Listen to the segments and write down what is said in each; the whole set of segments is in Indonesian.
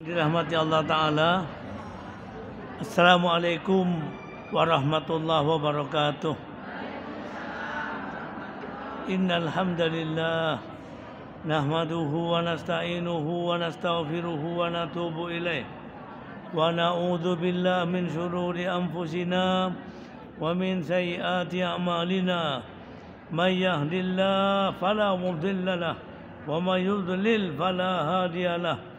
Dirahmati Allah Ta'ala. Assalamualaikum warahmatullahi wabarakatuh. Innal hamdalillah nahmaduhu wa nasta'inuhu wa nastaghfiruhu wa natubu ilaih wa na'udzu billahi min syururi anfusina wa min sayyiati a'malina. May yahdihillahu fala mudilla lahu wa may yudlil fala hadiyalah.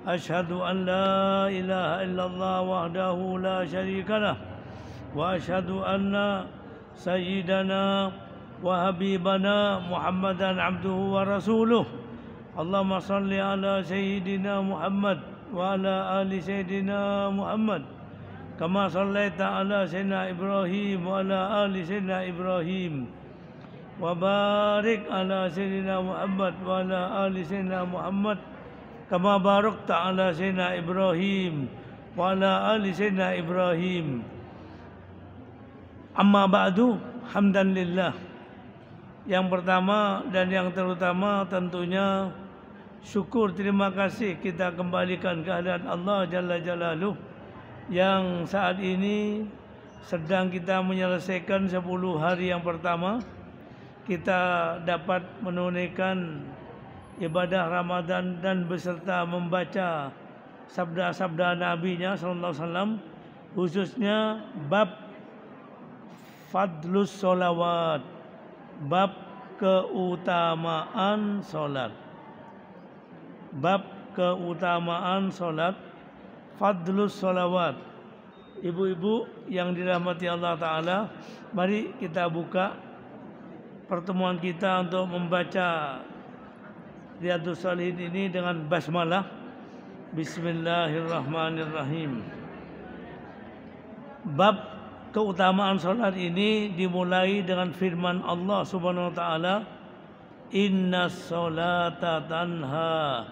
Asyhadu an la ilaha illallah wahdahu la syarika lah wa asyhadu anna sayyidana wa habibana Muhammadan abduhu wa rasuluh. Allahumma salli ala sayyidina Muhammad wa ala ali sayyidina Muhammad kama sallaita ala sayyidina Ibrahim wa ala ali sayyidina Ibrahim wa barik ala sayyidina Muhammad wa ala ali sayyidina Muhammad kama barakta ala sayyidina Ibrahim wa ala ali sayyidina Ibrahim. Amma ba'du, hamdan lillah. Yang pertama dan yang terutama tentunya syukur, terima kasih kita kembalikan kehadirat Allah Jalla Jalaluh yang saat ini sedang kita menyelesaikan 10 hari yang pertama. Kita dapat menunaikan ibadah Ramadan dan beserta membaca sabda-sabda Nabi-Nya sallallahu alaihi wasallam, khususnya bab fadlus sholawat, bab keutamaan salat. Bab keutamaan salat, fadlus sholawat. Ibu-ibu yang dirahmati Allah Ta'ala, mari kita buka pertemuan kita untuk membaca Riyadhus Shalihin ini dengan basmalah. Bismillahirrahmanirrahim. Bab keutamaan salat ini dimulai dengan firman Allah Subhanahu wa taala, "Innas sholata tanha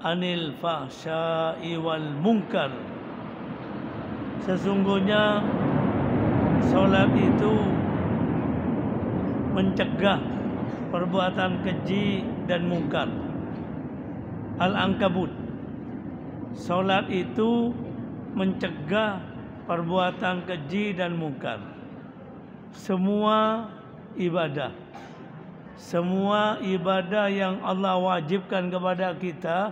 anil fahsya'i wal munkar." Sesungguhnya salat itu mencegah perbuatan keji dan mungkar. Al-Ankabut. Salat itu mencegah perbuatan keji dan mungkar. Semua ibadah yang Allah wajibkan kepada kita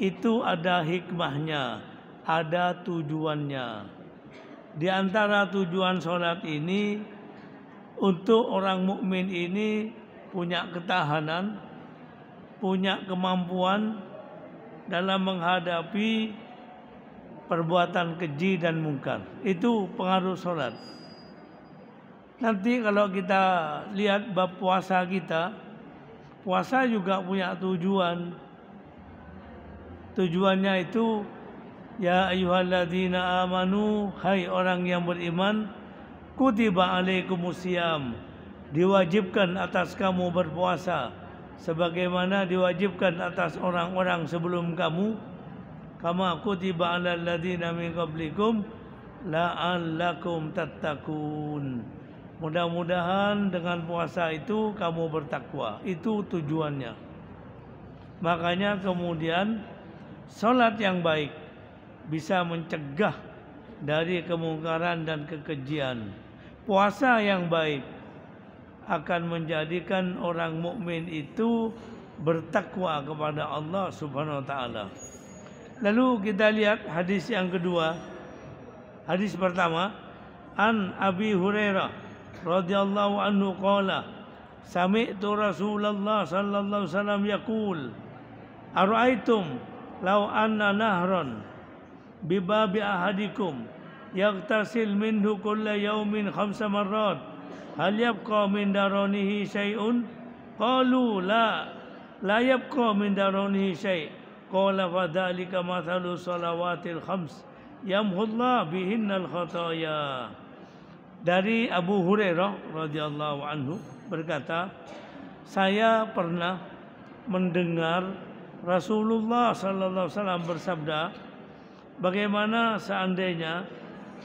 itu ada hikmahnya, ada tujuannya. Di antara tujuan salat ini, untuk orang mukmin ini punya ketahanan, punya kemampuan dalam menghadapi perbuatan keji dan mungkar. Itu pengaruh salat. Nanti kalau kita lihat bab puasa kita, puasa juga punya tujuan. Tujuannya itu, ya ayyuhalladzina amanu, hai orang yang beriman, kutiba alaikumusiyam, diwajibkan atas kamu berpuasa sebagaimana diwajibkan atas orang-orang sebelum kamu, kama kutiba alal ladzina min qablikum la'allakum tattaqun. Mudah-mudahan dengan puasa itu kamu bertakwa. Itu tujuannya. Makanya kemudian salat yang baik bisa mencegah dari kemungkaran dan kekejian. Puasa yang baik akan menjadikan orang mukmin itu bertakwa kepada Allah Subhanahu wa taala. Lalu kita lihat hadis yang kedua. Hadis pertama, an Abi Hurairah radhiyallahu anhu qala, sami'tu Rasulullah sallallahu alaihi wasallam yaqul, ara'aitum law anna nahran bi babi ahadikum yaghtasil minhu kulla yawmin 5 marrat hal yabqa min daranihi syai'un? Qalu la yabqa min daranihi syai'. Qala fadzalika mathalu shalawatil khams yamhullah bihinnal khataya. Dari Abu Hurairah radhiyallahu anhu berkata, saya pernah mendengar Rasulullah sallallahu alaihi wasallam bersabda, bagaimana seandainya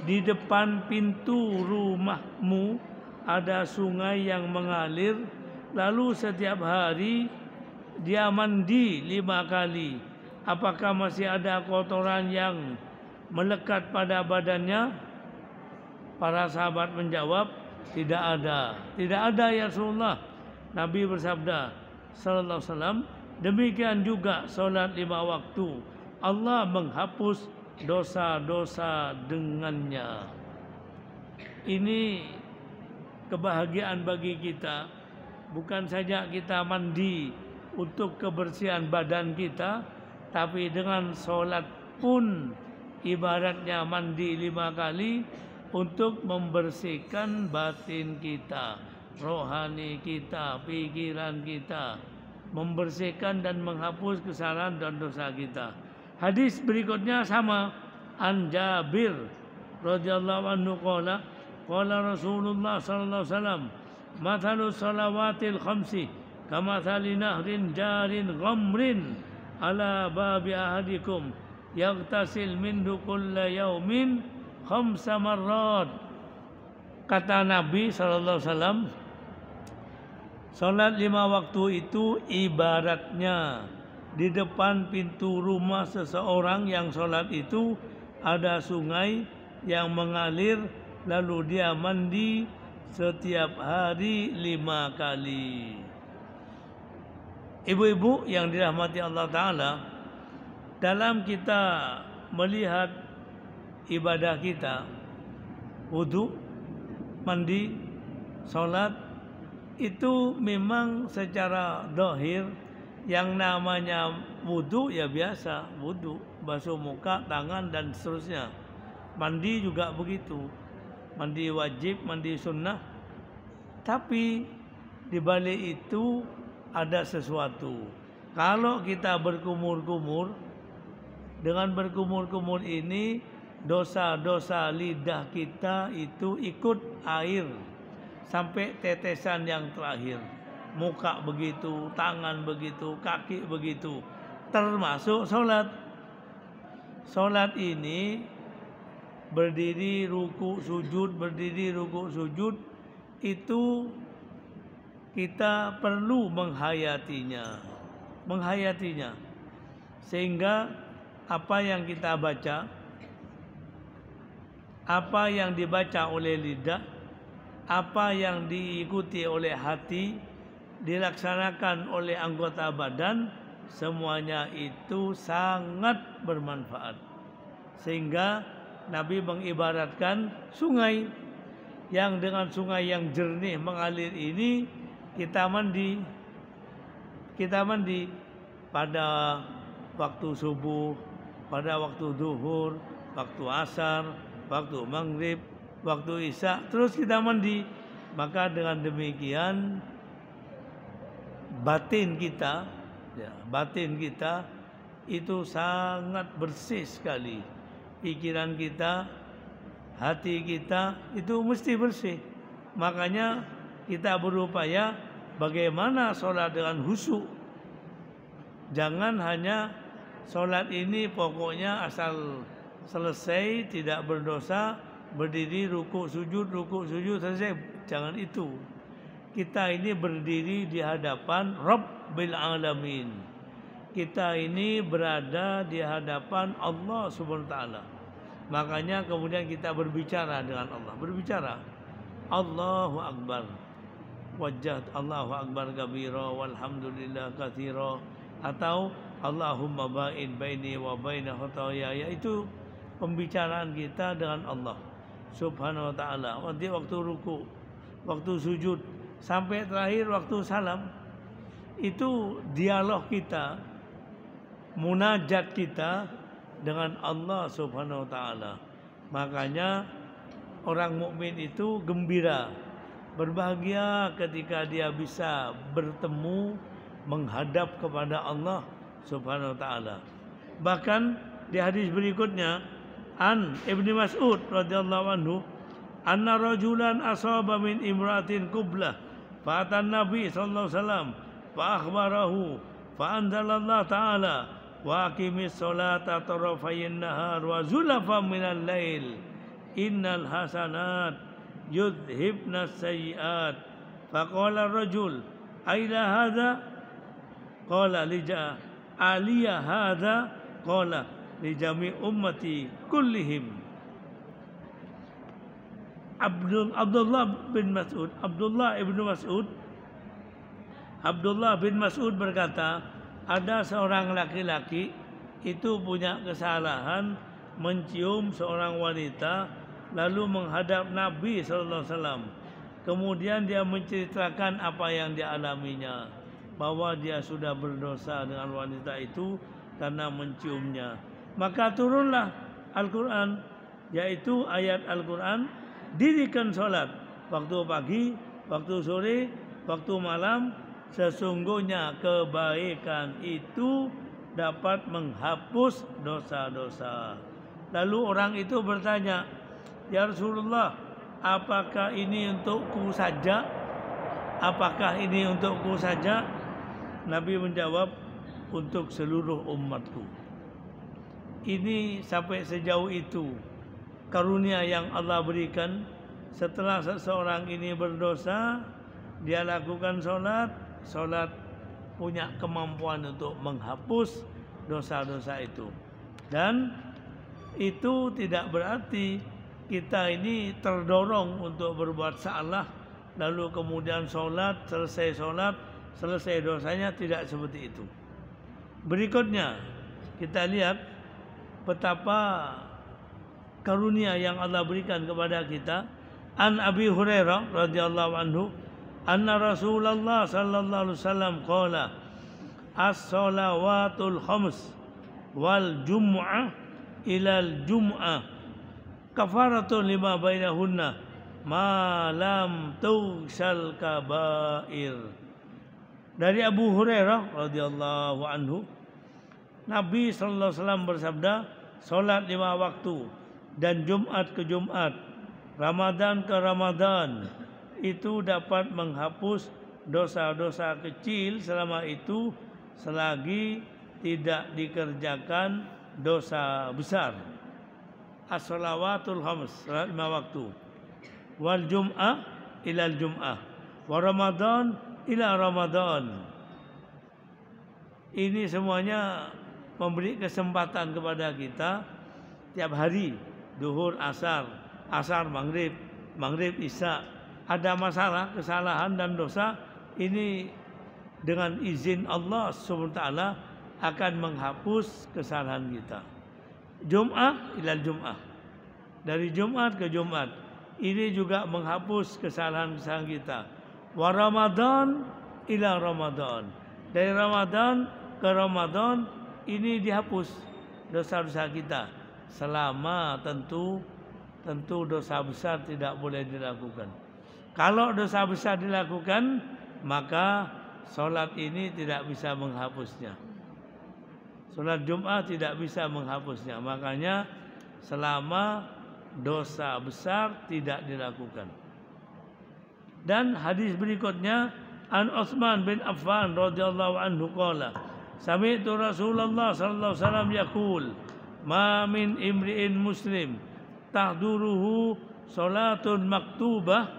di depan pintu rumahmu ada sungai yang mengalir, lalu setiap hari dia mandi 5 kali, apakah masih ada kotoran yang melekat pada badannya? Para sahabat menjawab, tidak ada. Tidak ada ya Rasulullah. Nabi bersabda sallallahu alaihi wasallam, demikian juga salat 5 waktu. Allah menghapus dosa-dosa dengannya. Ini kebahagiaan bagi kita. Bukan saja kita mandi untuk kebersihan badan kita, tapi dengan sholat pun ibaratnya mandi 5 kali untuk membersihkan batin kita, rohani kita, pikiran kita, membersihkan dan menghapus kesalahan dan dosa kita. Hadis berikutnya sama, An Jabir radhiyallahu anhu qala Rasulullah sallallahu alaihi wasallam, mathalus salawatil khamsi kamathali nahrin jarin ghamrin ala babi ahadikum yaghtasil minhu kulla yaumin 5 marrat. Kata Nabi sallallahu alaihi wasallam, salat 5 waktu itu ibaratnya di depan pintu rumah seseorang yang salat itu ada sungai yang mengalir, lalu dia mandi setiap hari 5 kali. Ibu-ibu yang dirahmati Allah Ta'ala, dalam kita melihat ibadah kita, wudu, mandi, sholat, itu memang secara dohir yang namanya wudu ya biasa, wudu, basuh muka, tangan dan seterusnya. Mandi juga begitu, mandi wajib, mandi sunnah. Tapi di balik itu ada sesuatu. Kalau kita berkumur-kumur, dengan berkumur-kumur ini dosa-dosa lidah kita itu ikut air sampai tetesan yang terakhir. Muka begitu, tangan begitu, kaki begitu, termasuk sholat. Sholat ini berdiri, ruku, sujud, berdiri, ruku, sujud, itu kita perlu menghayatinya. Sehingga apa yang kita baca, apa yang dibaca oleh lidah, apa yang diikuti oleh hati, dilaksanakan oleh anggota badan, semuanya itu sangat bermanfaat. Sehingga Nabi mengibaratkan sungai, yang dengan sungai yang jernih mengalir ini kita mandi pada waktu subuh, pada waktu duhur, waktu asar, waktu maghrib, waktu isya, terus kita mandi. Maka dengan demikian batin kita itu sangat bersih sekali. Pikiran kita, hati kita itu mesti bersih. Makanya kita berupaya bagaimana sholat dengan khusyuk. Jangan hanya sholat ini pokoknya asal selesai, tidak berdosa, berdiri, ruku, sujud, selesai. Jangan itu. Kita ini berdiri di hadapan Rabbil Alamin. Kita ini berada di hadapan Allah Subhanahu wa taala. Makanya kemudian kita berbicara dengan Allah. Berbicara, Allahu Akbar, wajah Allahu Akbar kabira, walhamdulillah katsira, atau Allahumma ba'id baini wa baina khataaya. Itu pembicaraan kita dengan Allah Subhanahu wa taala. Waktu ruku, waktu sujud, sampai terakhir waktu salam. Itu dialog kita, munajat kita dengan Allah Subhanahu wa taala. Makanya orang mukmin itu gembira, berbahagia ketika dia bisa bertemu, menghadap kepada Allah Subhanahu wa taala. Bahkan di hadis berikutnya, An Ibnu Mas'ud radhiyallahu anhu, anna rajulan asaba min imratin qublah fa atan nabi sallallahu alaihi wasallam fa akhbarahu fa anzalallahu ta'ala wa aqimis sholata tarafayn nahar wa zulafan minal lail innal hasanat yudhibnas sayyi'at. Faqala ar-rajul aila hadha qala aliya hadza qala li jami' ummati kullihim. Abdullah bin Mas'ud berkata, ada seorang laki-laki itu punya kesalahan mencium seorang wanita lalu menghadap Nabi sallallahu alaihi wasallam. Kemudian dia menceritakan apa yang dia alaminya, bahwa dia sudah berdosa dengan wanita itu karena menciumnya. Maka turunlah Al-Qur'an, yaitu ayat Al-Qur'an, dirikan sholat waktu pagi, waktu sore, waktu malam, sesungguhnya kebaikan itu dapat menghapus dosa-dosa. Lalu orang itu bertanya, ya Rasulullah, apakah ini untukku saja? Apakah ini untukku saja? Nabi menjawab, untuk seluruh umatku. Ini sampai sejauh itu karunia yang Allah berikan. Setelah seseorang ini berdosa, dia lakukan sholat, sholat punya kemampuan untuk menghapus dosa-dosa itu. Dan itu tidak berarti kita ini terdorong untuk berbuat salah, lalu kemudian sholat, selesai dosanya, tidak seperti itu. Berikutnya kita lihat betapa karunia yang Allah berikan kepada kita. An Abi Hurairah radhiyallahu anhu, anna Rasulullah sallallahu alaihi wasallam qala, as-salawatul khams wal jum'ah ilal jum'ah kafaratun lima bainahunna ma lam tughsal kabair. Dari Abu Hurairah radhiyallahu anhu, Nabi sallallahu alaihi wasallam bersabda, salat 5 waktu dan Jumat ke Jumat, Ramadan ke Ramadan, itu dapat menghapus dosa-dosa kecil selama itu selagi tidak dikerjakan dosa besar. As-salawatul khams, salat 5 waktu, wal jum'ah ilal jum'ah, wa Ramadan ila Ramadan. Ini semuanya memberi kesempatan kepada kita tiap hari, duhur, asar, maghrib, isya. Ada masalah, kesalahan dan dosa, ini dengan izin Allah SWT akan menghapus kesalahan kita. Jum'ah ilal Jum'ah, dari Jumat ke Jumat, ini juga menghapus kesalahan-kesalahan kita. Wa Ramadan ila Ramadan, dari Ramadan ke Ramadan, ini dihapus dosa-dosa kita, selama tentu dosa besar tidak boleh dilakukan. Kalau dosa besar dilakukan, maka sholat ini tidak bisa menghapusnya. Sholat Jumat tidak bisa menghapusnya. Makanya selama dosa besar tidak dilakukan. Dan hadis berikutnya, An Utsman bin Affan radhiyallahu anhu qala, sami'tu Rasulullah sallallahu alaihi wasallam yaqul, ma min imri'in muslim tahduruhu salatun maktubah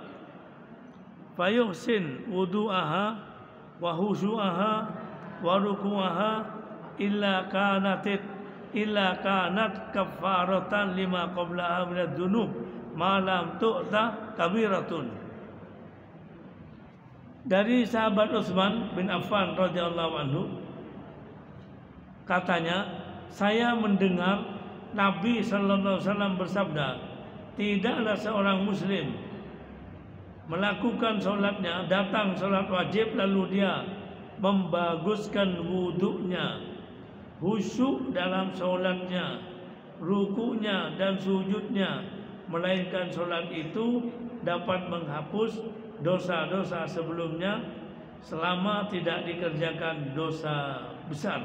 fayuhsin wudu'aha wa husu'aha wa ruku'aha illa kanat kafaratan lima qablaha minad dunub ma lam tu'ta kabiratun. Dari sahabat Utsman bin Affan radhiyallahu anhu, katanya, saya mendengar Nabi sallallahu alaihi wasallam bersabda, tidaklah seorang muslim melakukan sholatnya, datang sholat wajib lalu dia membaguskan wudhunya, khusyuk dalam sholatnya, rukunya dan sujudnya, melainkan sholat itu dapat menghapus dosa-dosa sebelumnya selama tidak dikerjakan dosa besar.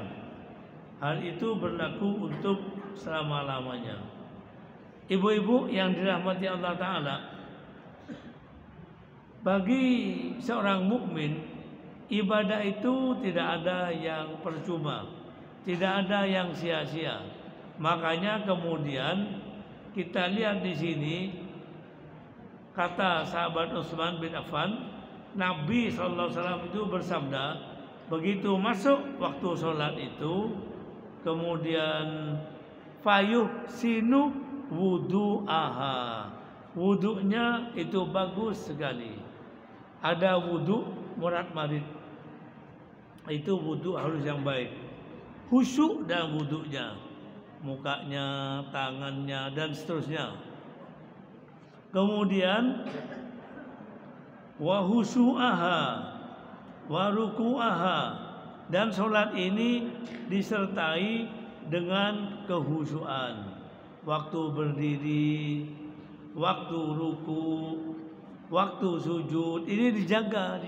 Hal itu berlaku untuk selama-lamanya. Ibu-ibu yang dirahmati Allah Ta'ala, bagi seorang mukmin, ibadah itu tidak ada yang percuma, tidak ada yang sia-sia. Makanya kemudian kita lihat di sini, kata sahabat Utsman bin Affan, Nabi SAW itu bersabda, Begitu masuk waktu sholat itu, kemudian fayuh sinu wudu'aha. Wudu'nya itu bagus sekali. Ada wudu' murad marid. Itu wudu' harus yang baik. Khusyuk dalam wudu'nya. Mukanya, tangannya, dan seterusnya. Kemudian wa husu'aha wa ruku'aha, dan sholat ini disertai dengan kehusuan. Waktu berdiri, waktu ruku, waktu sujud, ini dijaga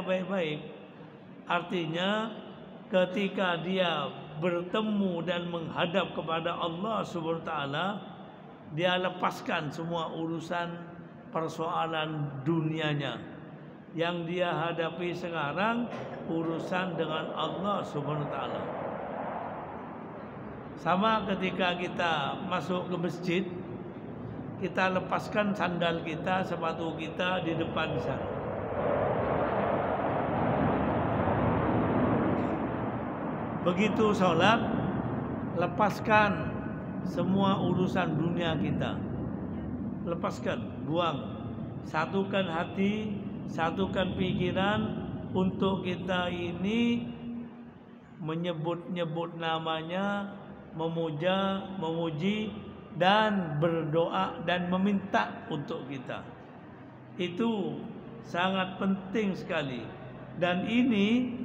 baik-baik. Artinya ketika dia bertemu dan menghadap kepada Allah Subhanahu wa taala, dia lepaskan semua urusan persoalan dunianya. Yang dia hadapi sekarang urusan dengan Allah Subhanahu wa taala. Sama ketika kita masuk ke masjid, kita lepaskan sandal kita, sepatu kita di depan sana. Begitu sholat, lepaskan semua urusan dunia kita. Lepaskan, buang. Satukan hati, satukan pikiran untuk kita ini menyebut-nyebut namanya, memuja, memuji, dan berdoa dan meminta untuk kita. Itu sangat penting sekali. Dan ini,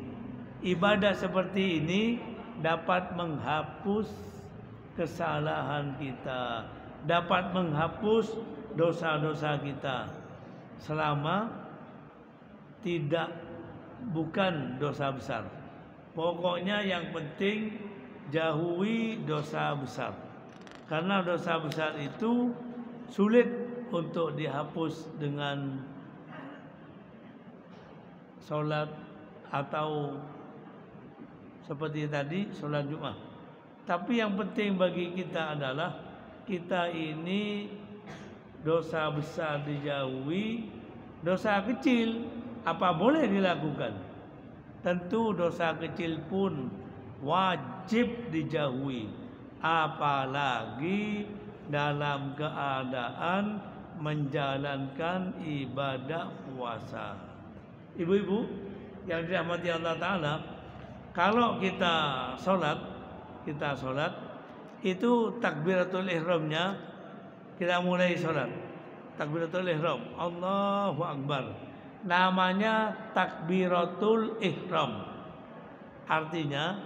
ibadah seperti ini dapat menghapus kesalahan kita, dapat menghapus dosa-dosa kita, selama bukan dosa besar. Pokoknya yang penting jauhi dosa besar. Karena dosa besar itu sulit untuk dihapus dengan sholat atau seperti tadi sholat Jumat. Tapi yang penting bagi kita adalah kita ini dosa besar dijauhi, dosa kecil apa boleh dilakukan. Tentu dosa kecil pun wajib dijauhi, apalagi dalam keadaan menjalankan ibadah puasa. Ibu-ibu yang dirahmati Allah Ta'ala, kalau kita sholat itu takbiratul ihramnya, kita mulai sholat takbiratul ihram, Allahu Akbar, namanya takbiratul ihram. Artinya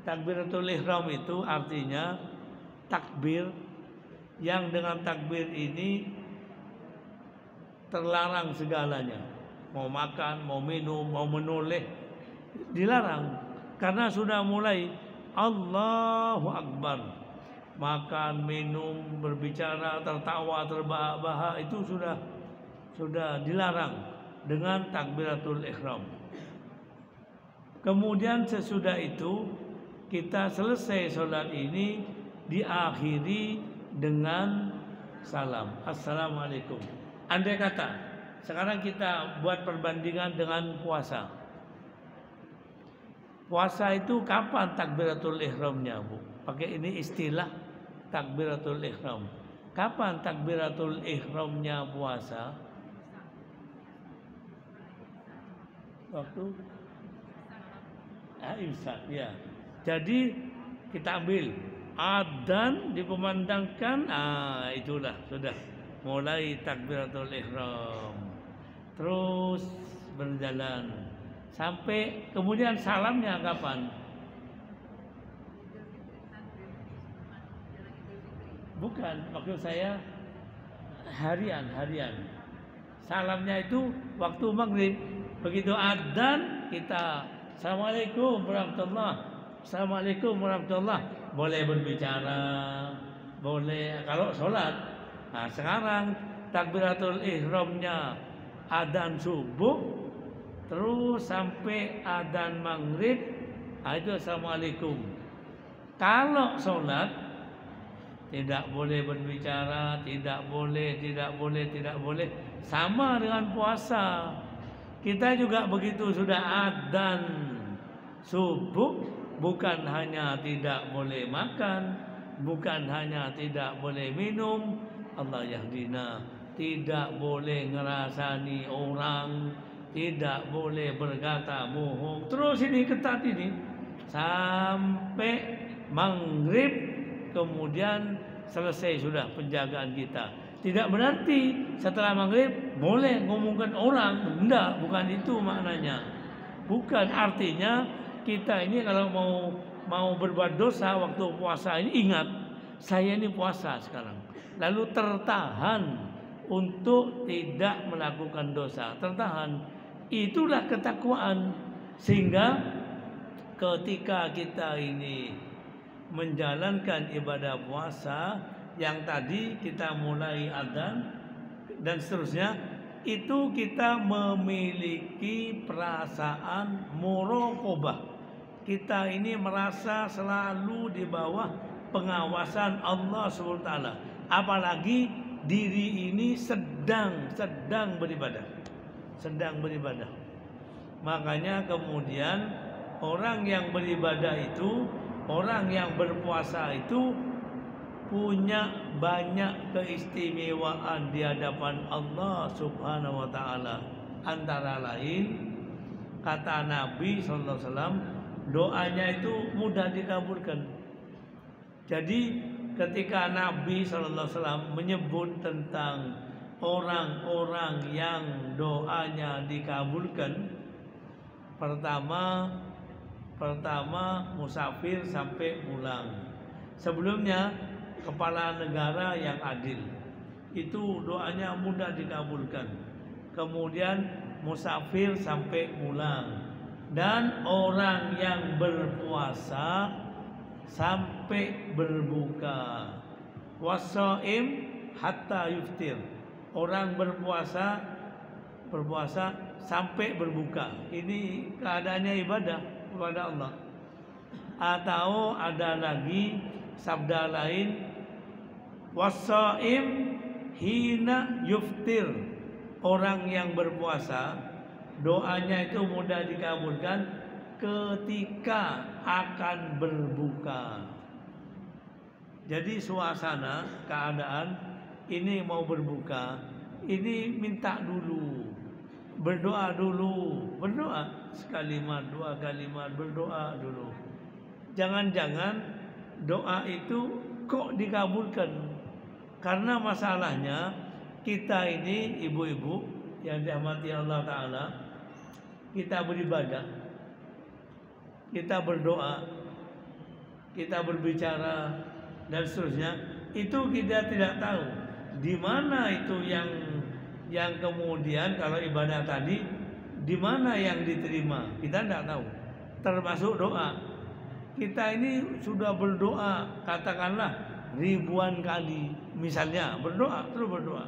takbiratul ihram itu artinya takbir yang dengan takbir ini terlarang segalanya. Mau makan, mau minum, mau menoleh dilarang, karena sudah mulai Allahu Akbar. Makan, minum, berbicara, tertawa, terbahak-bahak itu sudah dilarang dengan takbiratul ihram. Kemudian sesudah itu kita selesai sholat ini diakhiri dengan salam, Assalamualaikum. Andai kata sekarang kita buat perbandingan dengan puasa. Puasa itu kapan takbiratul ihramnya, Bu? Pakai ini istilah takbiratul ihram. Kapan takbiratul ihramnya puasa? Waktu imsak, ya. Jadi kita ambil adzan dikumandangkan, itulah sudah mulai takbiratul ihram. Terus berjalan sampai kemudian salamnya kapan? Bukan, maksud saya harian. Salamnya itu waktu maghrib. Begitu adzan kita Assalamualaikum warahmatullah. Boleh berbicara, boleh kalau sholat. Nah sekarang takbiratul ihramnya adzan subuh terus sampai adzan maghrib, itu Assalamualaikum. Kalau sholat tidak boleh berbicara, tidak boleh. Sama dengan puasa. Kita juga begitu sudah adzan subuh, bukan hanya tidak boleh makan, bukan hanya tidak boleh minum, Allah yahdina, tidak boleh ngerasani orang, tidak boleh berkata bohong. Terus ini ketat ini sampai maghrib, kemudian selesai sudah penjagaan kita. Tidak berarti setelah maghrib boleh ngomongkan orang, enggak, bukan itu maknanya. Bukan, artinya kita ini kalau mau berbuat dosa waktu puasa ini, ingat saya ini puasa sekarang, lalu tertahan untuk tidak melakukan dosa, tertahan. Itulah ketakwaan. Sehingga ketika kita ini menjalankan ibadah puasa yang tadi kita mulai adzan dan seterusnya, itu kita memiliki perasaan muraqabah. Kita ini merasa selalu di bawah pengawasan Allah SWT. Apalagi diri ini sedang beribadah. Sedang beribadah. Makanya kemudian orang yang beribadah itu, orang yang berpuasa itu punya banyak keistimewaan di hadapan Allah Subhanahu wa taala. Antara lain kata Nabi sallallahu alaihi wasallam, doanya itu mudah dikabulkan. Jadi ketika Nabi sallallahu alaihi wasallam menyebut tentang orang-orang yang doanya dikabulkan, pertama musafir sampai pulang. Sebelumnya kepala negara yang adil, itu doanya mudah dikabulkan. Kemudian musafir sampai pulang, dan orang yang berpuasa sampai berbuka. Wasaim hatta yuftir, orang berpuasa sampai berbuka. Ini keadaannya ibadah kepada Allah. Atau ada lagi sabda lain, wasaim hina yuftir, orang yang berpuasa doanya itu mudah dikabulkan ketika akan berbuka. Jadi suasana keadaan ini mau berbuka, ini minta dulu, berdoa dulu, berdoa sekalimat, dua kalimat, berdoa dulu. Jangan-jangan doa itu kok dikabulkan. Karena masalahnya kita ini ibu-ibu yang dirahmati Allah Ta'ala, kita beribadah, kita berdoa, kita berbicara dan seterusnya, itu kita tidak tahu di mana itu yang kemudian kalau ibadah tadi di mana yang diterima, kita tidak tahu. Termasuk doa, kita ini sudah berdoa katakanlah ribuan kali, misalnya berdoa terus berdoa,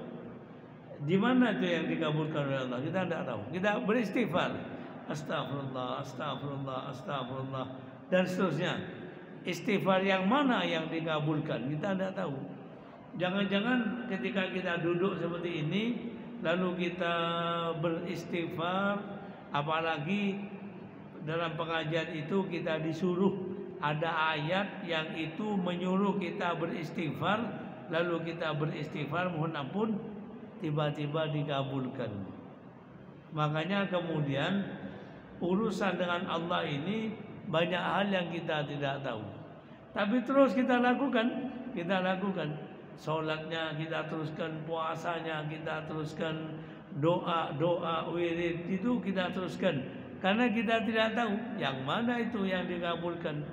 di mana itu yang dikabulkan oleh Allah kita tidak tahu. Kita beristighfar, astagfirullah, astagfirullah, astagfirullah dan seterusnya. Istighfar yang mana yang dikabulkan kita tidak tahu. Jangan-jangan ketika kita duduk seperti ini lalu kita beristighfar, apalagi dalam pengajian itu kita disuruh ada ayat yang itu menyuruh kita beristighfar, lalu kita beristighfar mohon ampun, tiba-tiba dikabulkan. Makanya kemudian urusan dengan Allah ini banyak hal yang kita tidak tahu, tapi terus kita lakukan. Sholatnya kita teruskan, puasanya kita teruskan, doa wirid itu kita teruskan, karena kita tidak tahu yang mana itu yang dikabulkan.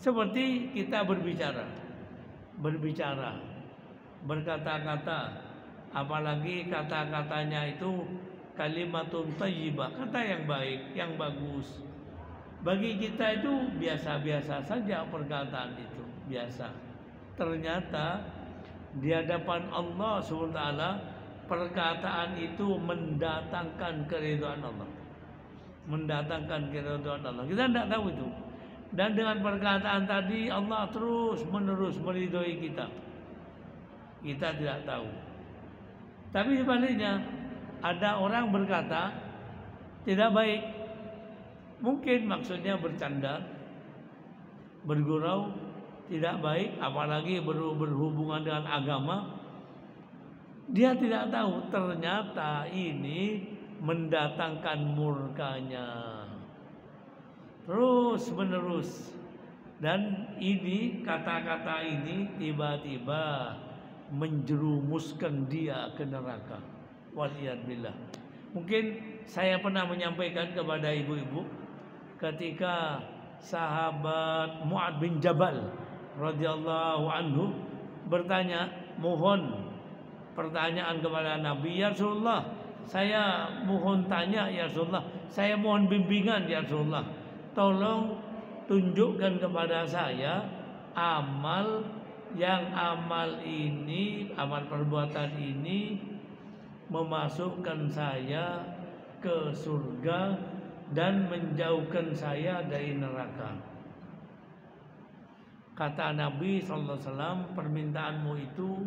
Seperti kita berbicara, berkata-kata, apalagi kata-katanya itu kalimatun thayyibah, kata yang baik, yang bagus. Bagi kita itu biasa-biasa saja perkataan itu, biasa. Ternyata di hadapan Allah SWT perkataan itu mendatangkan keridhaan Allah. Mendatangkan keridhaan Allah. Kita tidak tahu itu. Dan dengan perkataan tadi Allah terus menerus meridhoi kita. Kita tidak tahu. Tapi sebaliknya ada orang berkata tidak baik. Mungkin maksudnya bercanda, bergurau, tidak baik, apalagi berhubungan dengan agama. Dia tidak tahu ternyata ini mendatangkan murkanya terus menerus, dan ini kata-kata ini tiba-tiba menjerumuskan dia ke neraka. Waliyadbillah. Mungkin saya pernah menyampaikan kepada ibu-ibu ketika sahabat Mu'ad bin Jabal radhiyallahu anhu bertanya, mohon pertanyaan kepada Nabi, ya Rasulullah, saya mohon tanya ya Rasulullah, saya mohon bimbingan ya Rasulullah, tolong tunjukkan kepada saya amal yang amal ini, amal perbuatan ini memasukkan saya ke surga dan menjauhkan saya dari neraka. Kata Nabi SAW, permintaanmu itu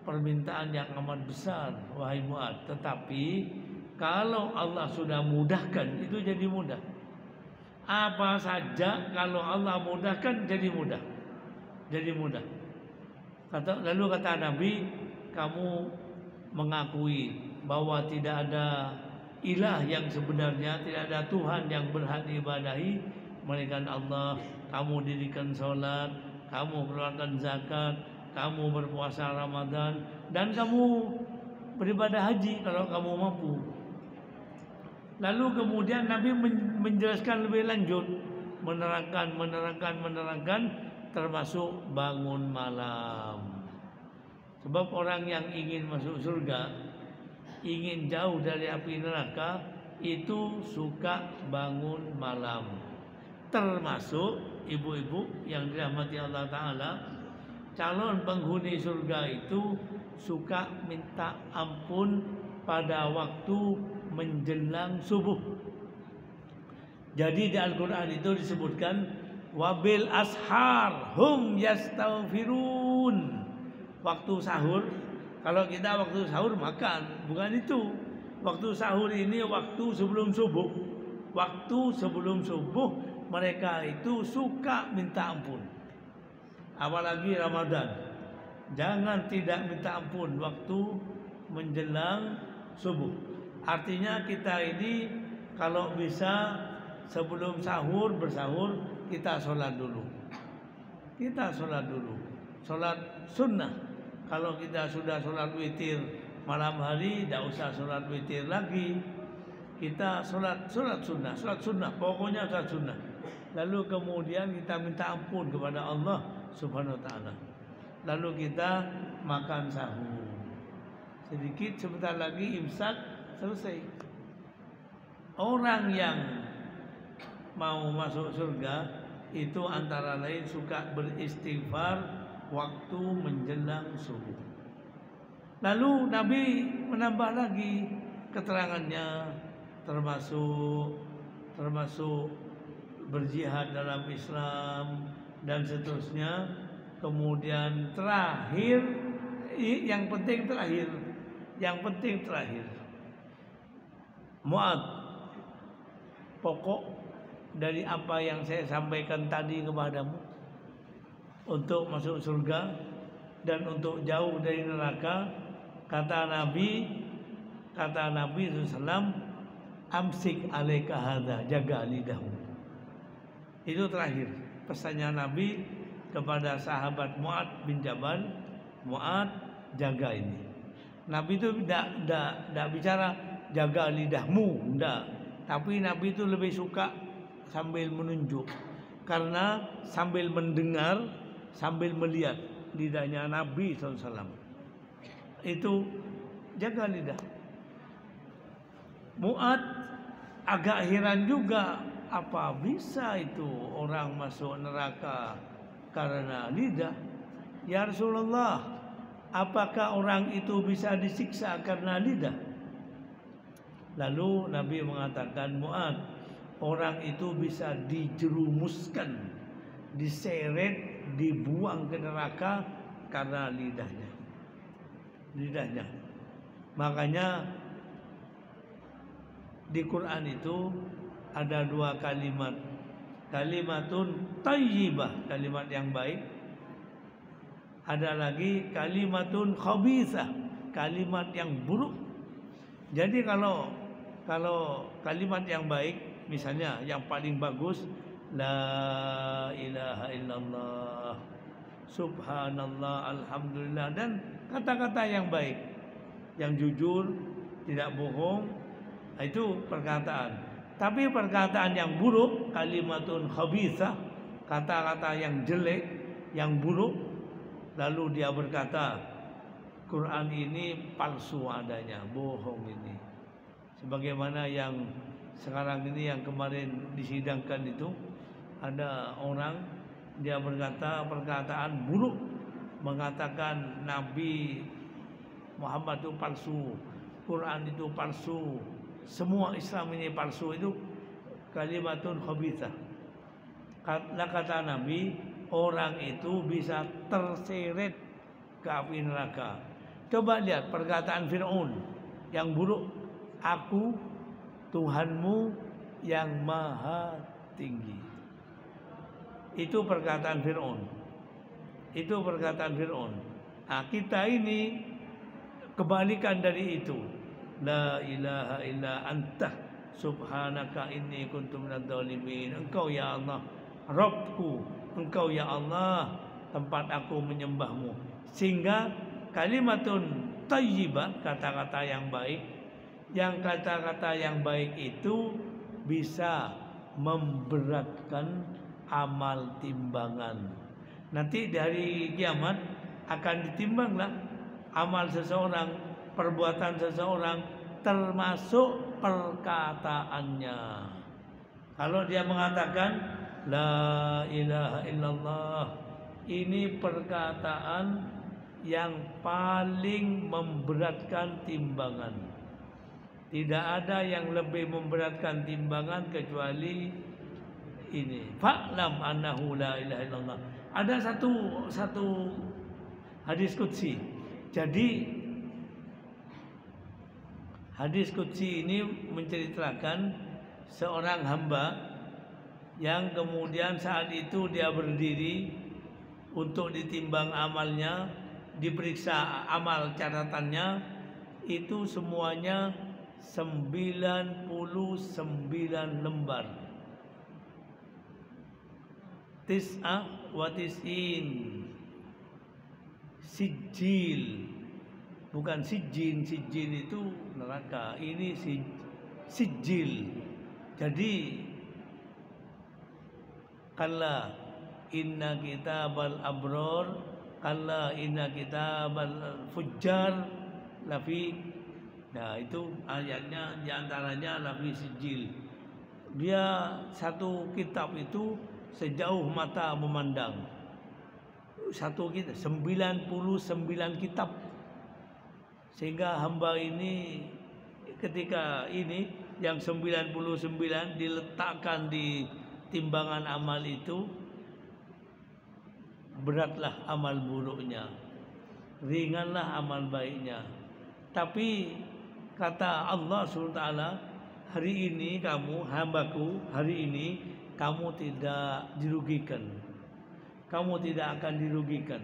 permintaan yang amat besar, wahai Mu'ad. Tetapi kalau Allah sudah mudahkan, itu jadi mudah. Apa saja kalau Allah mudahkan jadi mudah. Jadi mudah. Lalu kata Nabi, kamu mengakui bahwa tidak ada ilah yang sebenarnya, tidak ada Tuhan yang berhak diibadahi melainkan Allah. Kamu dirikan sholat, kamu keluarkan zakat, kamu berpuasa Ramadan, dan kamu beribadah haji kalau kamu mampu. Lalu kemudian Nabi menjelaskan lebih lanjut, menerangkan, termasuk bangun malam. Sebab orang yang ingin masuk surga, ingin jauh dari api neraka, itu suka bangun malam. Termasuk ibu-ibu yang dirahmati Allah Ta'ala, calon penghuni surga itu suka minta ampun pada waktu menjelang subuh. Jadi di Al-Quran itu disebutkan wabil ashar hum yastaghfirun. Waktu sahur, kalau kita waktu sahur makan, bukan itu. Waktu sahur ini waktu sebelum subuh. Waktu sebelum subuh mereka itu suka minta ampun. Apalagi Ramadan, jangan tidak minta ampun waktu menjelang subuh. Artinya kita ini kalau bisa sebelum sahur, bersahur, kita sholat dulu. Kita sholat dulu, sholat sunnah. Kalau kita sudah sholat witir malam hari, tidak usah sholat witir lagi. Kita sholat sunnah, pokoknya sholat sunnah. Lalu kemudian kita minta ampun kepada Allah Subhanahu wa ta'ala. Lalu kita makan sahur. Sedikit sebentar lagi imsak selesai. Orang yang mau masuk surga itu antara lain suka beristighfar waktu menjelang subuh. Lalu Nabi menambah lagi keterangannya, termasuk berjihad dalam Islam dan seterusnya. Kemudian terakhir, yang penting terakhir, Mu'ad, pokok dari apa yang saya sampaikan tadi kepadamu untuk masuk surga dan untuk jauh dari neraka, kata Nabi SAW, amsik alaika hadza, jaga lidahmu. Itu terakhir pesannya Nabi kepada sahabat Mu'ad bin Jabal, Mu'ad, jaga ini. Nabi itu tidak bicara jaga lidahmu, tidak. Tapi Nabi itu lebih suka sambil menunjuk, karena sambil mendengar, sambil melihat lidahnya Nabi SAW. Itu jaga lidah. Mu'ad agak heran juga, apa bisa itu orang masuk neraka karena lidah? Ya Rasulullah, apakah orang itu bisa disiksa karena lidah? Lalu Nabi mengatakan, Mu'ad, orang itu bisa dijerumuskan, diseret, dibuang ke neraka karena lidahnya. Makanya Di Quran itu ada dua kalimat. Kalimatun thayyibah, kalimat yang baik. Ada lagi kalimatun khabithah, kalimat yang buruk. Jadi kalau kalimat yang baik, misalnya yang paling bagus, la ilaha illallah, subhanallah, alhamdulillah, dan kata-kata yang baik, yang jujur, tidak bohong, itu perkataan. Tapi perkataan yang buruk, kalimatun khabithah, kata-kata yang jelek, yang buruk, lalu dia berkata, Quran ini palsu adanya, bohong ini. Sebagaimana yang sekarang ini, yang kemarin disidangkan itu, ada orang dia berkata perkataan buruk, mengatakan Nabi Muhammad itu palsu, Quran itu palsu, semua Islam ini palsu. Itu kalimatun khabithah. Kata Nabi, orang itu bisa terseret ke api neraka. Coba lihat perkataan Fir'aun yang buruk, aku Tuhanmu yang maha tinggi. Itu perkataan Fir'aun. Itu perkataan Fir'aun. Nah, kita ini kebalikan dari itu. La ilaha illa anta subhanaka inni kuntu minadz zalimin. Engkau ya Allah Rabbku, engkau ya Allah tempat aku menyembahmu. Sehingga kalimatun thayyibah, kata-kata yang baik, yang kata-kata yang baik itu bisa memberatkan amal timbangan. Nanti dari kiamat akan ditimbanglah amal seseorang, perbuatan seseorang, termasuk perkataannya. Kalau dia mengatakan la ilaha illallah, ini perkataan yang paling memberatkan timbangan. Tidak ada yang lebih memberatkan timbangan kecuali ini. Fa'lam annahu la ilaha illallah. Ada satu hadis qudsi. Jadi hadis qudsi ini menceritakan seorang hamba yang kemudian saat itu dia berdiri untuk ditimbang amalnya, diperiksa amal catatannya, itu semuanya 99 lembar. Tis'ah wa tis'in sijil, bukan sijin. Sijin itu neraka, ini sijil. Jadi kalla inna kitabal abror, kalla inna kitabal fujjar lafi. Nah, itu ayatnya diantaranya lafi sijil. Dia satu kitab itu sejauh mata memandang. Satu kitab 99 kitab. Sehingga hamba ini ketika ini yang 99 diletakkan di timbangan amal itu, beratlah amal buruknya, ringanlah amal baiknya. Tapi kata Allah SWT, hari ini kamu, hambaku, hari ini kamu tidak dirugikan. Kamu tidak akan dirugikan,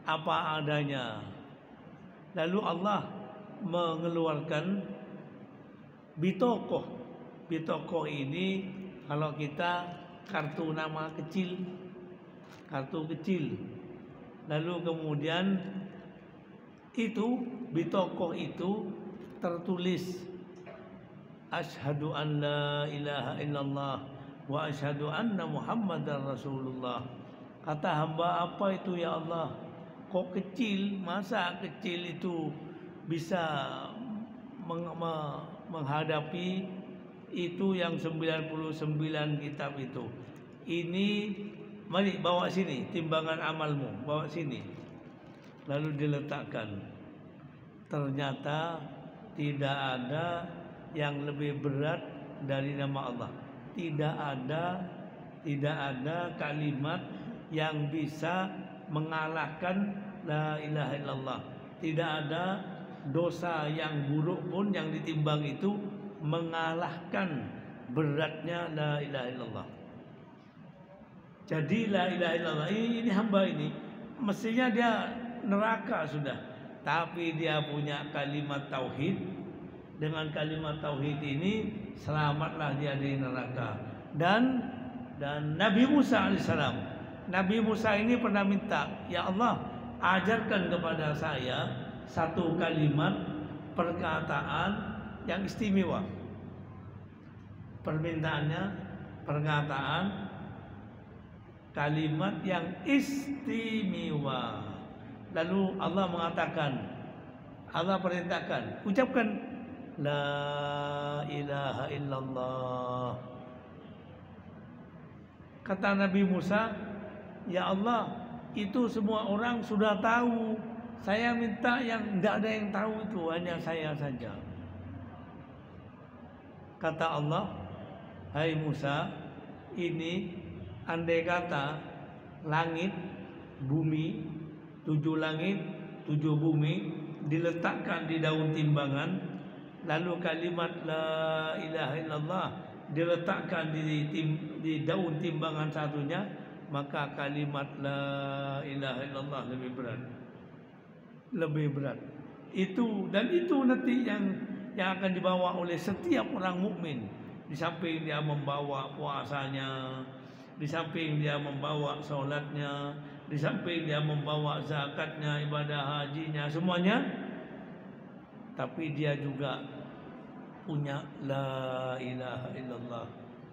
apa adanya. Lalu Allah mengeluarkan bitokoh. Bitokoh ini kalau kita kartu nama kecil, kartu kecil. Lalu kemudian itu bitokoh itu tertulis asyhadu an la ilaha illallah wa asyhadu anna muhammadar rasulullah. Kata hamba, apa itu ya Allah? Kok kecil? Masa kecil itu bisa menghadapi itu yang 99 kitab itu? Ini mari bawa sini timbangan amalmu, bawa sini. Lalu diletakkan. Ternyata tidak ada yang lebih berat dari nama Allah. Tidak ada kalimat yang bisa mengalahkan la ilaha illallah. Tidak ada dosa yang buruk pun yang ditimbang itu mengalahkan beratnya la ilaha illallah. Jadi la ilaha illallah ini hamba ini mestinya dia neraka sudah, tapi dia punya kalimat tauhid. Dengan kalimat tauhid ini selamatlah dia dari neraka. Dan Nabi Musa alaihissalam, Nabi Musa ini pernah minta, ya Allah, ajarkan kepada saya satu kalimat perkataan yang istimewa. Permintaannya perkataan kalimat yang istimewa. Lalu Allah mengatakan, Allah perintahkan, ucapkan la ilaha illallah. Kata Nabi Musa, ya Allah, itu semua orang sudah tahu. Saya minta yang tidak ada yang tahu itu, hanya saya saja. Kata Allah, hai Musa, ini andai kata langit, bumi, 7 langit, 7 bumi diletakkan di daun timbangan, lalu kalimat la ilaha illallah diletakkan di daun timbangan satunya, maka kalimat la ilaha illallah lebih berat. Lebih berat. Itu nanti yang akan dibawa oleh setiap orang mukmin. Di samping dia membawa puasanya, di samping dia membawa sholatnya, di samping dia membawa zakatnya, ibadah hajinya, semuanya, tapi dia juga punya la ilaha illallah.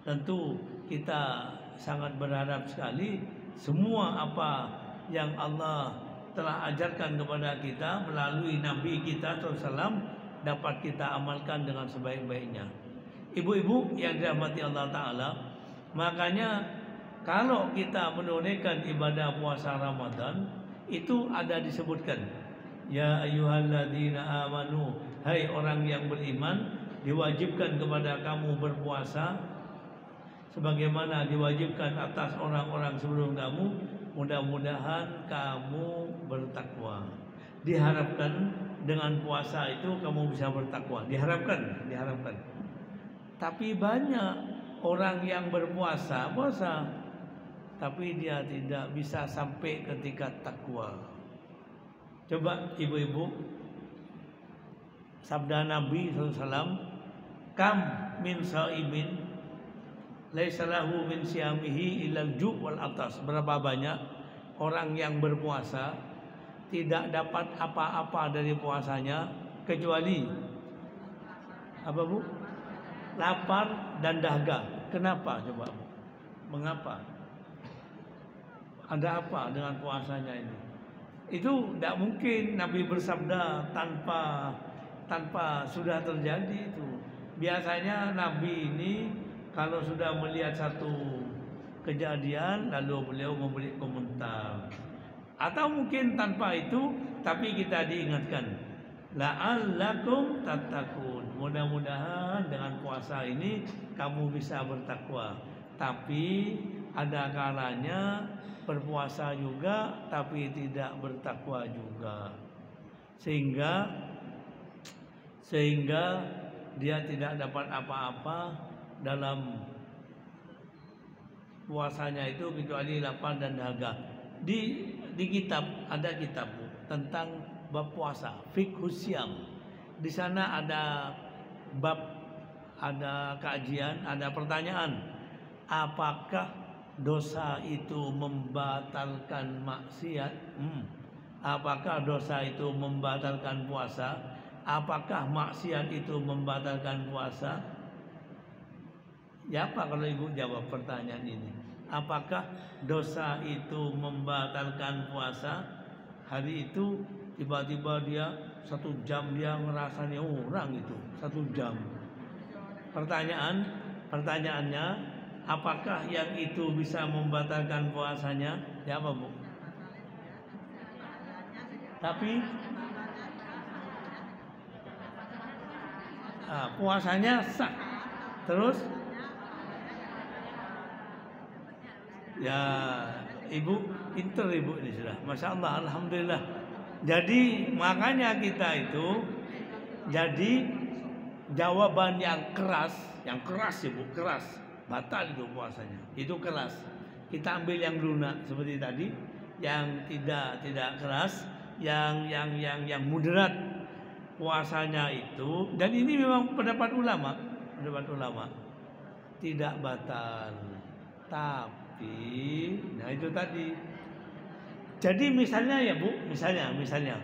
Tentu kita sangat berharap sekali semua apa yang Allah telah ajarkan kepada kita melalui Nabi kita SAW dapat kita amalkan dengan sebaik-baiknya. Ibu-ibu yang dirahmati Allah Ta'ala, makanya kalau kita menunaikan ibadah puasa Ramadan, itu ada disebutkan, ya ayyuhalladzina amanu, hai orang yang beriman, diwajibkan kepada kamu berpuasa sebagaimana diwajibkan atas orang-orang sebelum kamu. Mudah-mudahan kamu bertakwa. Diharapkan dengan puasa itu kamu bisa bertakwa. Diharapkan. Tapi banyak orang yang berpuasa, tapi dia tidak bisa sampai ke tingkat takwa. Coba ibu-ibu, sabda Nabi SAW, kam min shaimin laisa lahu min siyamihi illal ju' wal atas. Berapa banyak orang yang berpuasa tidak dapat apa-apa dari puasanya kecuali apa, Bu? Lapar dan dahaga. Kenapa coba, Bu? Mengapa? Ada apa dengan puasanya ini? Itu tidak mungkin Nabi bersabda tanpa sudah terjadi itu. Biasanya Nabi ini kalau sudah melihat satu kejadian lalu beliau memberi komentar. Atau mungkin tanpa itu, tapi kita diingatkan, la'allakum tattaqun. Mudah-mudahan dengan puasa ini kamu bisa bertakwa. Tapi ada kalanya berpuasa juga tapi tidak bertakwa juga. Sehingga dia tidak dapat apa-apa dalam puasanya itu kecuali lapar dan dahaga. Di kitab ada kitab tentang bab puasa, Fiqhus Syam. Di sana ada bab, ada kajian, ada pertanyaan. Apakah dosa itu membatalkan maksiat? Apakah dosa itu membatalkan puasa? Apakah maksiat itu membatalkan puasa? Ya apa kalau ibu jawab pertanyaan ini? Apakah dosa itu membatalkan puasa? Hari itu tiba-tiba dia 1 jam dia ngerasanya orang itu 1 jam. Pertanyaannya, apakah yang itu bisa membatalkan puasanya? Ya apa, Bu? Tapi puasanya sah. Terus ya, ibu pinter ibu ini sudah, masya Allah, alhamdulillah. Jadi makanya kita itu, jadi jawaban yang keras ya Bu, keras, batal itu puasanya. Itu keras. Kita ambil yang lunak seperti tadi, yang tidak keras, yang moderat puasanya itu. Dan ini memang pendapat ulama tidak batal. Tapi nah itu tadi. Jadi misalnya ya Bu, misalnya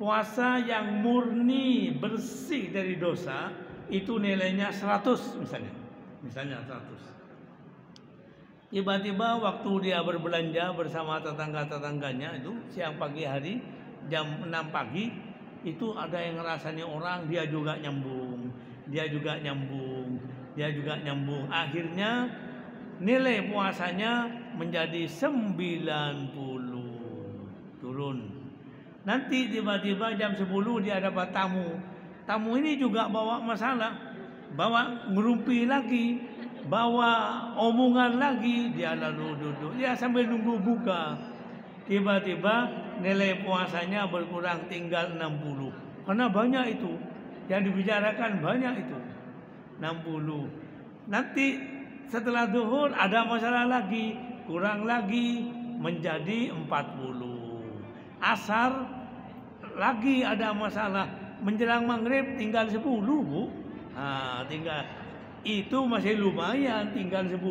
puasa yang murni bersih dari dosa itu nilainya 100 misalnya 100. Tiba-tiba waktu dia berbelanja bersama tetangga-tetangganya itu siang pagi hari jam 6 pagi itu ada yang ngerasanya orang, dia juga nyambung. Akhirnya nilai puasanya menjadi 90, turun. Nanti tiba-tiba jam 10 dia dapat tamu. Tamu ini juga bawa masalah, bawa ngerumpi lagi, bawa omongan lagi, dia lalu duduk, dia sambil nunggu buka. Tiba-tiba nilai puasanya berkurang tinggal 60. Karena banyak itu, yang dibicarakan banyak itu, 60. Nanti setelah zuhur ada masalah lagi, kurang lagi menjadi 40. Asar lagi ada masalah, menjelang maghrib tinggal 10 Bu. Nah, tinggal itu masih lumayan, tinggal 10.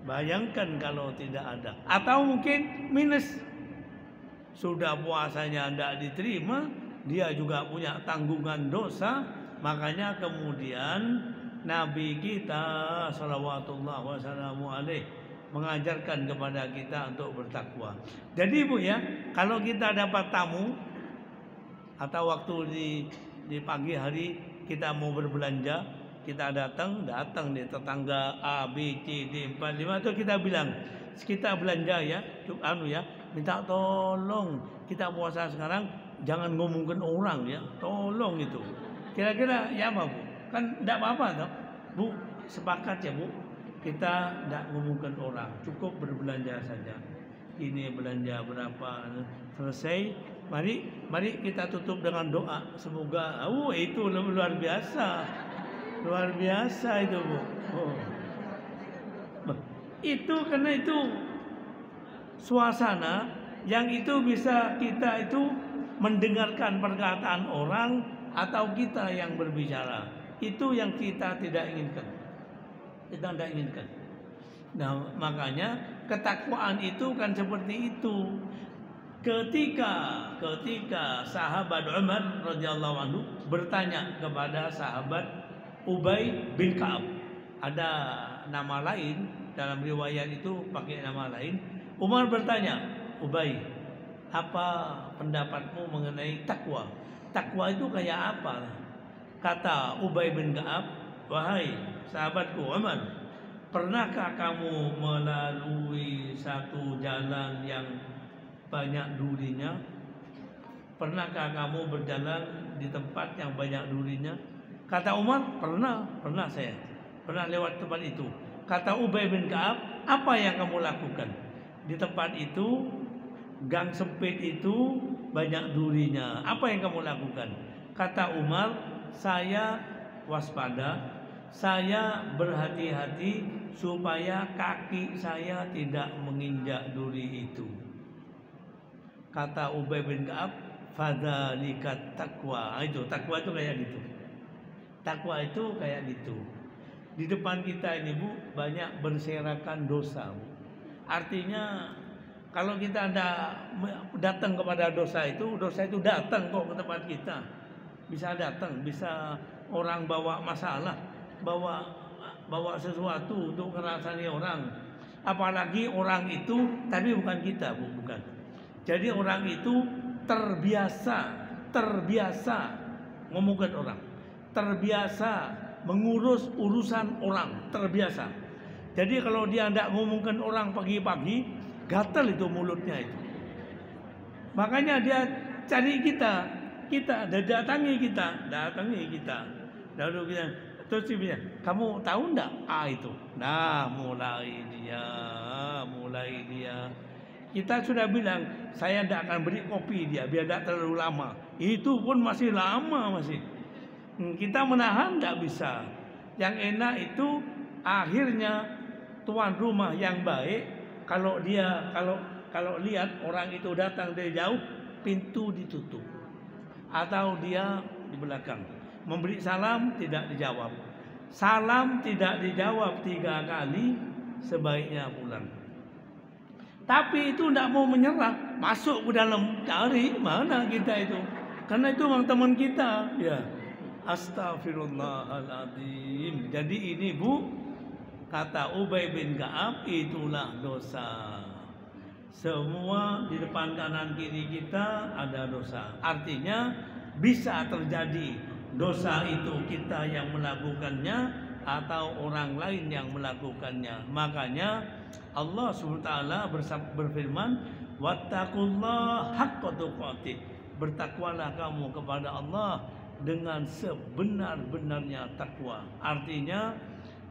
Bayangkan kalau tidak ada, atau mungkin minus, sudah puasanya tidak diterima, dia juga punya tanggungan dosa. Makanya kemudian Nabi kita salawatullah wassalamu alaih mengajarkan kepada kita untuk bertakwa. Jadi Bu ya, kalau kita dapat tamu atau waktu di pagi hari kita mau berbelanja, kita datang di tetangga A, B, C, D, 4, 5 itu kita bilang, kita belanja ya, minta tolong kita puasa sekarang jangan ngomongin orang ya, tolong itu. Kira-kira ya apa Bu? Kan tidak apa-apa toh Bu, sepakat ya Bu, kita tidak ngomongin orang, cukup berbelanja saja. Ini belanja berapa, selesai, mari kita tutup dengan doa, semoga itu luar biasa itu Bu. Itu karena itu suasana yang itu bisa kita itu mendengarkan perkataan orang atau kita yang berbicara, itu yang kita tidak inginkan. Nah, makanya ketakwaan itu kan seperti itu. Ketika sahabat Umar radhiyallahu anhu bertanya kepada sahabat Ubay bin Ka'ab, ada nama lain dalam riwayat itu pakai nama lain. Umar bertanya, Ubay, apa pendapatmu mengenai takwa? Takwa itu kayak apa? Kata Ubay bin Ka'ab, wahai sahabatku Umar, pernahkah kamu melalui satu jalan yang banyak durinya? Pernahkah kamu berjalan di tempat yang banyak durinya? Kata Umar, pernah saya. Pernah lewat tempat itu. Kata Ubay bin Ka'ab, apa yang kamu lakukan? Di tempat itu, gang sempit itu banyak durinya. Apa yang kamu lakukan? Kata Umar, saya waspada, saya berhati-hati supaya kaki saya tidak menginjak duri itu. Kata Ubay bin Ka'ab, fadzalika taqwa. Itu takwa itu kayak gitu. Takwa itu kayak gitu. Di depan kita ini Bu, banyak berserakan dosa Bu. Artinya kalau kita ada datang kepada dosa itu datang kok ke tempat kita. Bisa datang, bisa orang bawa masalah, bawa sesuatu untuk ngerasani orang. Apalagi orang itu, tapi bukan kita Bu, bukan. Jadi orang itu terbiasa ngomongin orang, terbiasa mengurus urusan orang, terbiasa. Jadi kalau dia tidak ngomongin orang pagi-pagi, gatal itu mulutnya itu. Makanya dia cari kita datangi kita. Lalu kita terus dia bilang, kamu tahu enggak itu? Nah, mulai dia. Kita sudah bilang, saya tidak akan beri kopi dia biar tidak terlalu lama. Itu pun masih lama masih. Kita menahan tidak bisa. Yang enak itu akhirnya tuan rumah yang baik, kalau lihat orang itu datang dari jauh, pintu ditutup atau dia di belakang. Memberi salam tidak dijawab. Salam tidak dijawab 3 kali, sebaiknya pulang. Tapi itu tidak mau menyerah, masuk ke dalam, cari mana kita itu. Karena itu memang teman kita, ya. Astagfirullahaladzim. Jadi ini Bu, kata Ubay bin Ka'ab, itulah dosa. Semua di depan kanan kiri kita ada dosa. Artinya bisa terjadi dosa itu kita yang melakukannya atau orang lain yang melakukannya. Makanya Allah SWT berfirman, wattaqullah haqqa tuqatih. Bertakwalah kamu kepada Allah dengan sebenar-benarnya takwa. Artinya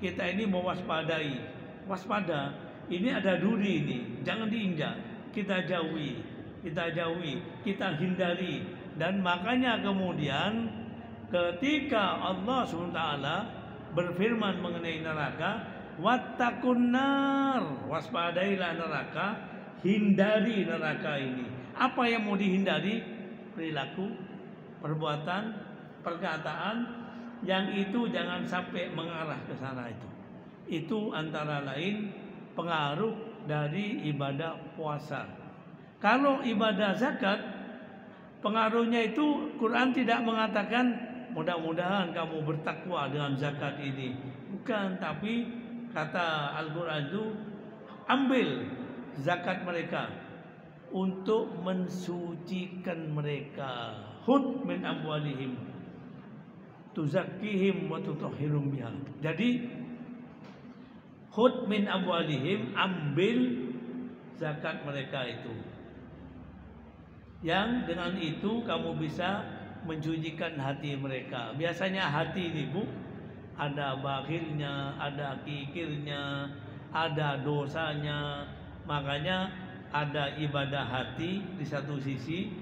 kita ini mewaspadai. Waspada, ini ada duri ini, jangan diinjak. Kita jauhi, kita hindari. Dan makanya kemudian ketika Allah SWT berfirman mengenai neraka, wattaqun nar, waspadailah neraka, hindari neraka ini. Apa yang mau dihindari? Perilaku, perbuatan, perkataan yang itu jangan sampai mengarah ke sana itu. Itu antara lain pengaruh dari ibadah puasa. Kalau ibadah zakat, pengaruhnya itu Quran tidak mengatakan mudah-mudahan kamu bertakwa dengan zakat ini. Bukan, tapi kata Al-Quran itu ambil zakat mereka untuk mensucikan mereka. Hud min amwalihim tuzakkihim wa tutahhirum biha. Jadi hud min amwalihim, ambil zakat mereka itu. Yang dengan itu kamu bisa mensucikan hati mereka. Biasanya hati ini Bu, ada bakhilnya, ada kikirnya, ada dosanya. Makanya ada ibadah hati di satu sisi,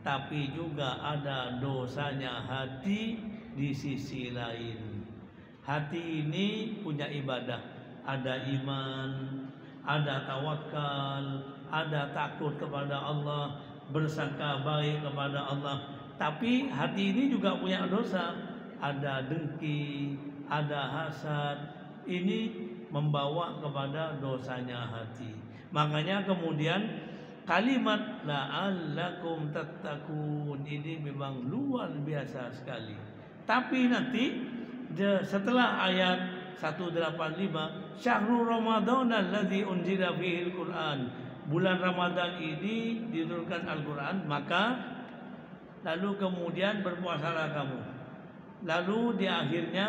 tapi juga ada dosanya hati di sisi lain. Hati ini punya ibadah, ada iman, ada tawakal, ada takut kepada Allah, bersangka baik kepada Allah. Tapi hati ini juga punya dosa, ada dengki, ada hasad. Ini membawa kepada dosanya hati. Makanya kemudian kalimat la'allakum tattaqun ini memang luar biasa sekali. Tapi nanti setelah ayat 185, syahrul ramadan alladzi unzila fihil Qur'an, bulan Ramadan ini diturunkan Al-Qur'an, maka lalu kemudian berpuasalah kamu. Lalu di akhirnya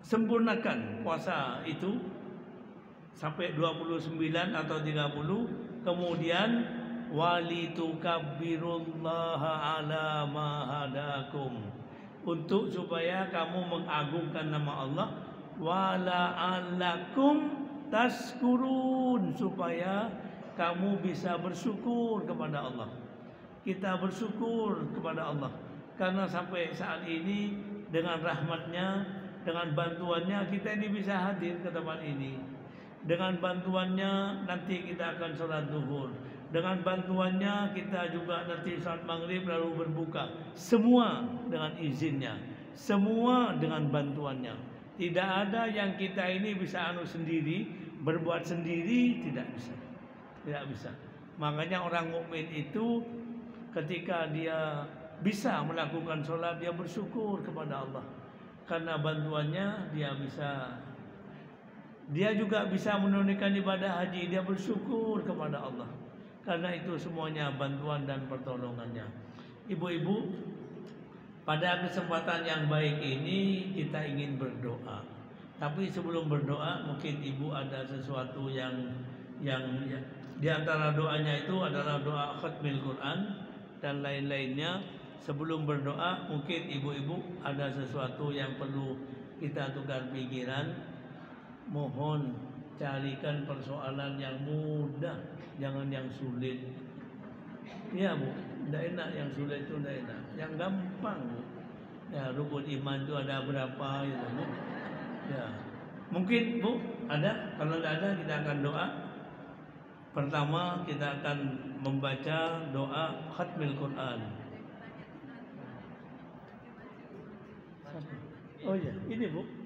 sempurnakan puasa itu sampai 29 atau 30, kemudian walitukabbirullaha ala ma hadakum, untuk supaya kamu mengagungkan nama Allah, wala'allakum tashkurun, supaya kamu bisa bersyukur kepada Allah. Kita bersyukur kepada Allah karena sampai saat ini dengan rahmatnya, dengan bantuannya kita ini bisa hadir ke tempat ini. Dengan bantuannya nanti kita akan sholat zuhur. Dengan bantuannya kita juga nanti sholat maghrib lalu berbuka. Semua dengan izinnya, semua dengan bantuannya. Tidak ada yang kita ini bisa sendiri, berbuat sendiri, tidak bisa. Tidak bisa. Makanya orang mukmin itu ketika dia bisa melakukan sholat, dia bersyukur kepada Allah. Karena bantuannya dia juga bisa menunaikan ibadah haji, dia bersyukur kepada Allah. Karena itu semuanya bantuan dan pertolongannya. Ibu-ibu, pada kesempatan yang baik ini kita ingin berdoa. Tapi sebelum berdoa, mungkin ibu ada sesuatu yang di antara doanya itu adalah doa khatmil Quran dan lain-lainnya. Sebelum berdoa, mungkin ibu-ibu ada sesuatu yang perlu kita tukar pikiran. Mohon carikan persoalan yang mudah, jangan yang sulit. Iya Bu, tidak enak yang sulit itu tidak enak. Yang gampang Bu. Ya rukun iman itu ada berapa gitu Bu. Ya. Mungkin Bu ada, kalau tidak ada kita akan doa. Pertama kita akan membaca doa khatmil Quran. Oh iya, ini Bu.